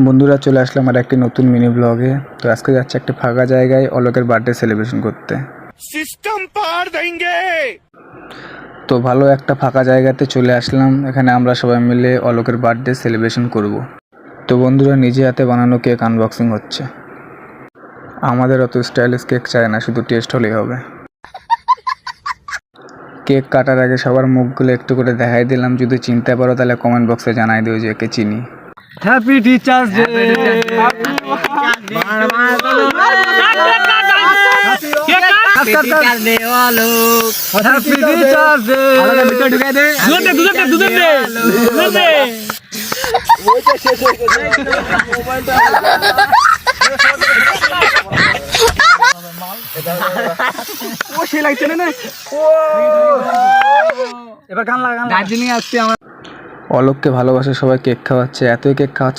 বন্ধুরা চলে আসলাম আর একটি নতুন মিনি ব্লগে। তো আজকে যাচ্ছে একটা ফাঁকা জায়গায় অলোকের বার্থডে সেলিব্রেশন করতে। সিস্টেম পার দেंगे। তো ভালো একটা ফাঁকা জায়গাতে চলে আসলাম, এখানে আমরা সবাই মিলে অলোকের বার্থডে সেলিব্রেশন করব। তো বন্ধুরা নিজে হাতে বানানো কেক আনবক্সিং হচ্ছে। আমাদের অত স্টাইলিশ কেক চাই না, শুধু টেস্ট হলেই হবে। কেক কাটার আগে সবার মুখগুলো একটু করে দেখাই দিলাম, যদি চিনতে পারো তাহলে কমেন্ট বক্সে জানাই দিও যে একে চিনি। Happy teachers day. অলোককে ভালোবাসে সবাই, কেক খাওয়াচ্ছে, এতই কেক খাওয়াচ্ছে